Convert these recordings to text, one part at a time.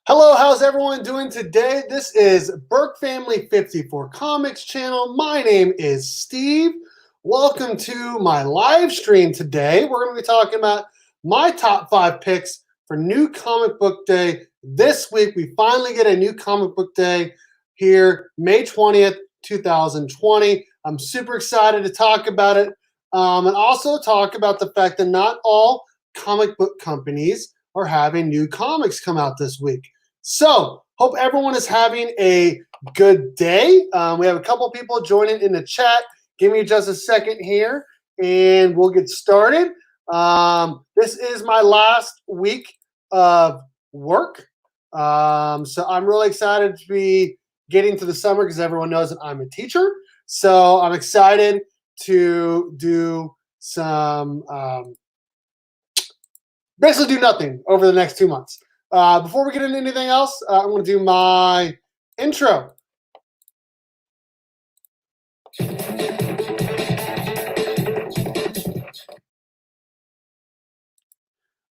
Hello, how's everyone doing today? This is Berkfamily54comics channel. My name is Steve. Welcome to my live stream today. We're going to be talking about my top 5 picks for New Comic Book Day. This week, we finally get a New Comic Book Day here, May 20th, 2020. I'm super excited to talk about it and also talk about the fact that not all comic book companies are having new comics come out this week. So, hope everyone is having a good day. We have a couple people joining in the chat. Give me just a second here, and we'll get started. This is my last week of work, so I'm really excited to be getting to the summer because everyone knows that I'm a teacher. So I'm excited to do some, basically do nothing over the next 2 months. Before we get into anything else, I'm going to do my intro.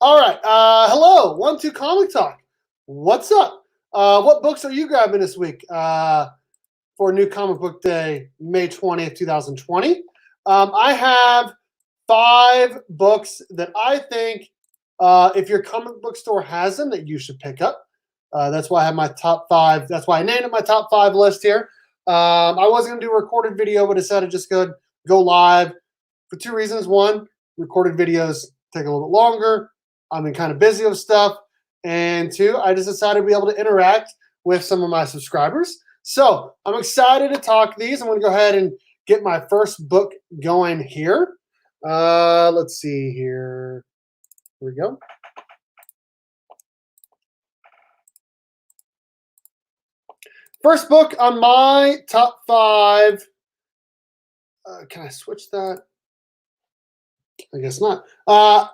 All right. Hello, 1-2 Comic Talk. What's up? What books are you grabbing this week for New Comic Book Day, May 20th, 2020? I have 5 books that I think if your comic book store has them, that you should pick up. That's why I have my top 5. That's why I named it my top 5 list here. I wasn't going to do a recorded video, but decided to just go live for 2 reasons. 1, recorded videos take a little bit longer. I've been kind of busy with stuff. And 2, I just decided to be able to interact with some of my subscribers. So I'm excited to talk these. I'm going to go ahead and get my first book going here. Let's see here. Here we go. First book on my top 5. Can I switch that? I guess not.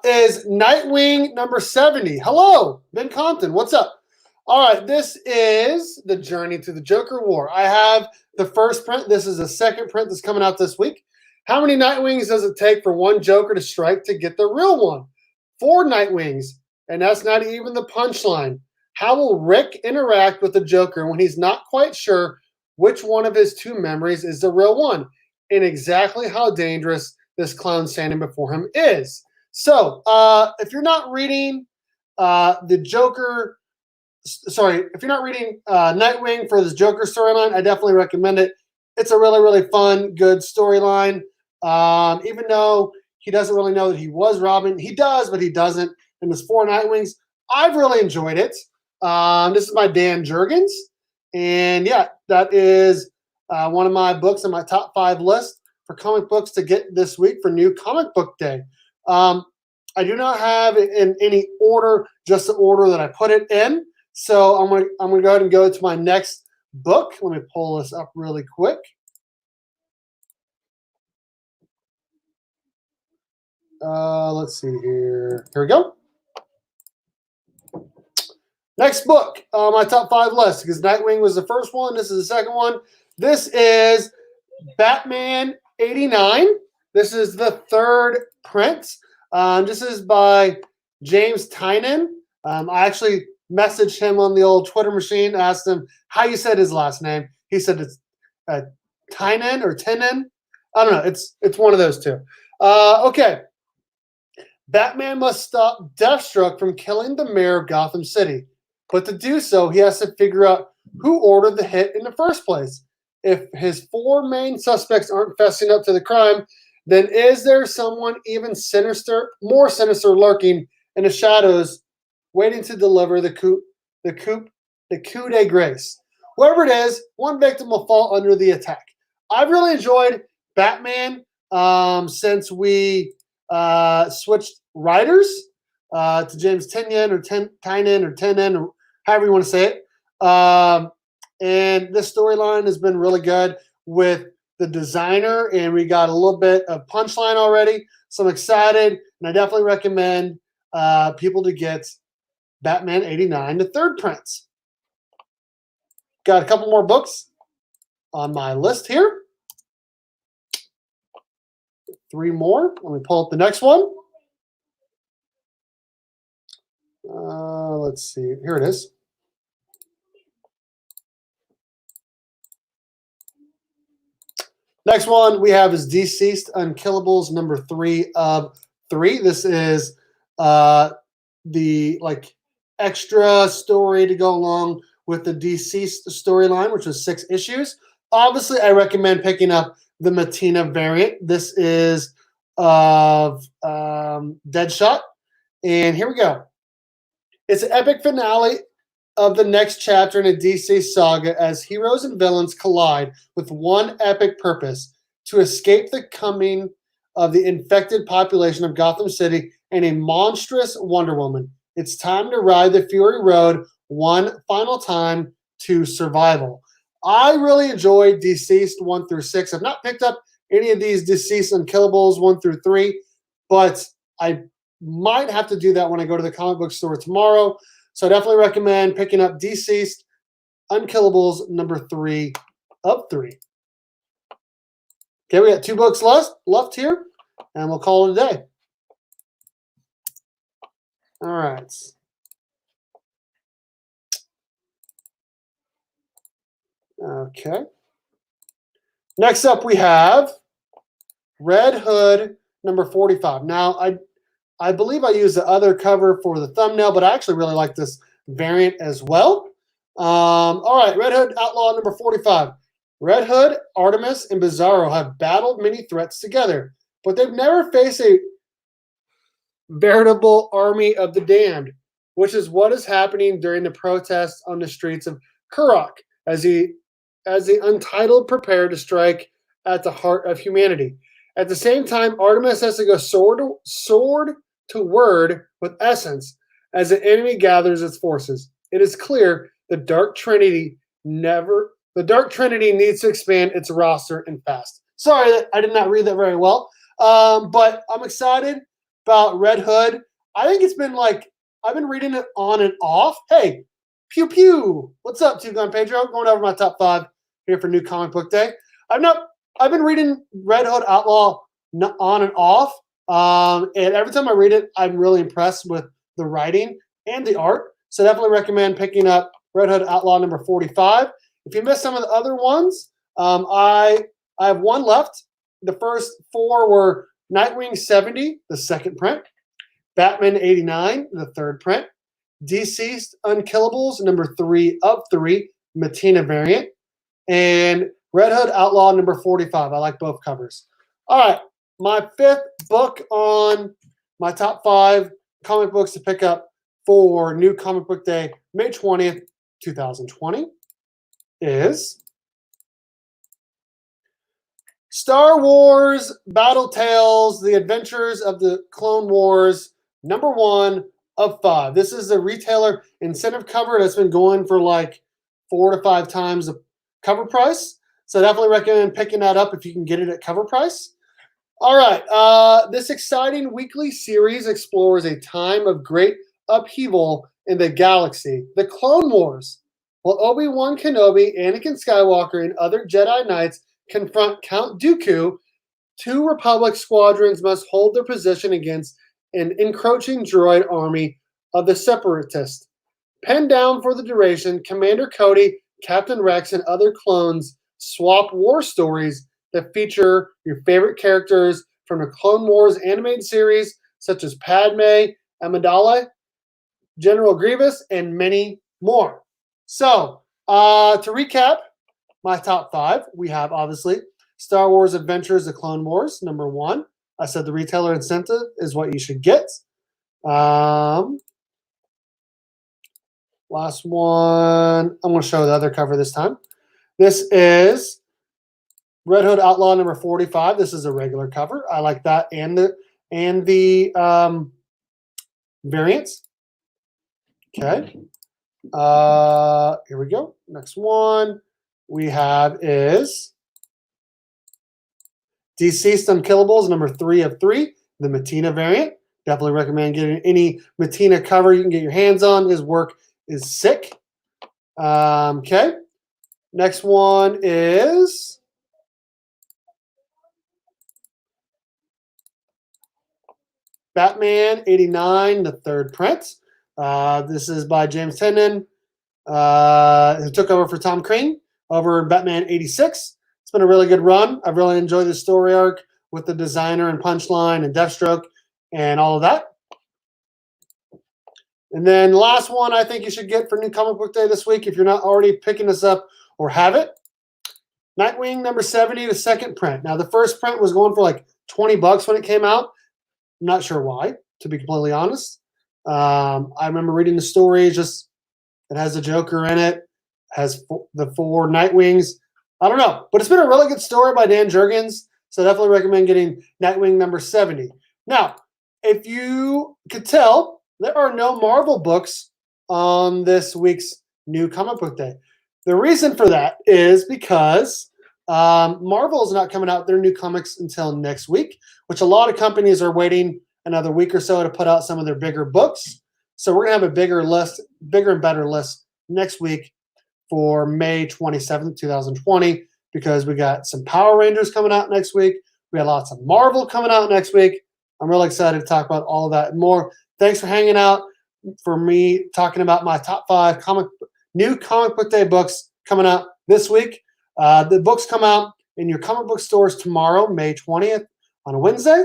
Is Nightwing number 70. Hello, Ben Compton. What's up? All right, this is the Journey to the Joker War. I have the first print. This is the second print that's coming out this week. How many Nightwings does it take for one Joker to strike to get the real one? 4 Nightwings, and that's not even the punchline. How will Rick interact with the Joker when he's not quite sure which one of his 2 memories is the real one, and exactly how dangerous this clown standing before him is? So, if you're not reading the Joker, if you're not reading Nightwing for this Joker storyline, I definitely recommend it. It's a really, really fun, good storyline. Even though he doesn't really know that he was Robin, he does, but he doesn't. And there's 4 Nightwings. I've really enjoyed it. This is by Dan Jurgens, and yeah, that is one of my books on my top 5 list for comic books to get this week for New Comic Book Day. I do not have it in any order, just the order that I put it in. So I'm gonna go ahead and go to my next book. Let me pull this up really quick. Let's see here. Here we go. Next book on my top 5 list, because Nightwing was the first one. This is the second one. This is Batman 89. This is the 3rd print. This is by James Tynion. I actually messaged him on the old Twitter machine, asked him how you said his last name. He said it's Tynion or Tynion. I don't know. It's one of those 2. Okay. Batman must stop Deathstroke from killing the mayor of Gotham City. But to do so, he has to figure out who ordered the hit in the first place. If his 4 main suspects aren't fessing up to the crime, then is there someone even more sinister lurking in the shadows, waiting to deliver the coup de grace? Whoever it is, one victim will fall under the attack. I've really enjoyed Batman since we switched writers to James Tynion or Tynion or however you want to say it. And this storyline has been really good with the designer, and we got a little bit of punchline already. So I'm excited, and I definitely recommend people to get Batman 89, the 3rd print. Got a couple more books on my list here. 3 more. Let me pull up the next one. Let's see. Here it is. Next one we have is Deceased Unkillables number 3 of 3. This is the like extra story to go along with the Deceased storyline, which was 6 issues. Obviously, I recommend picking up the Matina variant. This is of Deadshot. And here we go. It's an epic finale of the next chapter in a DC saga as heroes and villains collide with one epic purpose: to escape the coming of the infected population of Gotham City and a monstrous Wonder Woman. It's time to ride the Fury Road one final time to survival. I really enjoyed Deceased 1 through 6. I've not picked up any of these Deceased Unkillables 1 through 3, but I might have to do that when I go to the comic book store tomorrow. So I definitely recommend picking up Deceased Unkillables number 3 of 3. Okay, we got 2 books left here, and we'll call it a day. All right. Okay. Next up, we have Red Hood number 45. Now, I believe I used the other cover for the thumbnail, but I actually really like this variant as well. All right, Red Hood Outlaw number 45. Red Hood, Artemis, and Bizarro have battled many threats together, but they've never faced a veritable army of the damned, which is what is happening during the protests on the streets of Kurok as the Untitled prepare to strike at the heart of humanity. At the same time, Artemis has to go sword to word with Essence as the enemy gathers its forces. It is clear the Dark Trinity needs to expand its roster and fast. Sorry that I did not read that very well, but I'm excited about Red Hood. I think it's been like I've been reading it on and off. Hey, pew pew! What's up, Two Gun Pedro? Going over my top 5 here for New Comic Book Day. I've been reading Red Hood Outlaw on and off. And every time I read it, I'm really impressed with the writing and the art. So definitely recommend picking up Red Hood Outlaw number 45. If you missed some of the other ones, I have 1 left. The first 4 were Nightwing 70, the 2nd print, Batman 89, the 3rd print, Deceased Unkillables number 3 of 3, Matina variant, and Red Hood Outlaw number 45. I like both covers. All right. My 5th book on my top 5 comic books to pick up for New Comic Book Day, May 20th, 2020, is Star Wars Battle Tales, The Adventures of the Clone Wars, number 1 of 5. This is the retailer incentive cover that's been going for like 4 to 5 times the cover price. So definitely recommend picking that up if you can get it at cover price. All right, this exciting weekly series explores a time of great upheaval in the galaxy, the Clone Wars. While Obi-Wan Kenobi, Anakin Skywalker, and other Jedi Knights confront Count Dooku, 2 Republic squadrons must hold their position against an encroaching droid army of the Separatists. Penned down for the duration, Commander Cody, Captain Rex, and other clones swap war stories that feature your favorite characters from the Clone Wars animated series, such as Padme, Amidala, General Grievous, and many more. So, to recap my top 5, we have obviously Star Wars Adventures: The Clone Wars, number 1. I said the retailer incentive is what you should get. Last one, I'm going to show the other cover this time. This is Red Hood Outlaw number 45. This is a regular cover. I like that and the variants. Okay. Here we go. Next one we have is Deceased Unkillables number 3 of 3, the Matina variant. Definitely recommend getting any Matina cover you can get your hands on. His work is sick. Okay. Next one is Batman 89, the 3rd print. This is by James Tynion, who took over for Tom Crane over Batman 86. It's been a really good run. I've really enjoyed the story arc with the designer and Punchline and Deathstroke and all of that. And then the last one I think you should get for New Comic Book Day this week, if you're not already picking this up or have it, Nightwing number 70, the second print. Now, the first print was going for like $20 when it came out. I'm not sure why, to be completely honest. I remember reading the story. Just it has a Joker in it, has the 4 Nightwings. I don't know, but it's been a really good story by Dan Jurgens, so definitely recommend getting Nightwing number 70. Now, if you could tell, there are no Marvel books on this week's New Comic Book Day. The reason for that is because Marvel is not coming out their new comics until next week, which a lot of companies are waiting another week or so to put out some of their bigger books. So we're going to have a bigger and better list next week for May 27th, 2020, because we got some Power Rangers coming out next week. We got lots of Marvel coming out next week. I'm really excited to talk about all of that and more. Thanks for hanging out for me talking about my top 5 new Comic Book Day books coming out this week. The books come out in your comic book stores tomorrow, May 20th, on a Wednesday.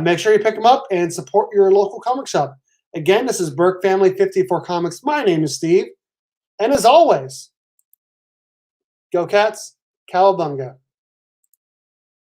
Make sure you pick them up and support your local comic shop. Again, this is Berkfamily54comics. My name is Steve. And as always, go Cats, Cowabunga.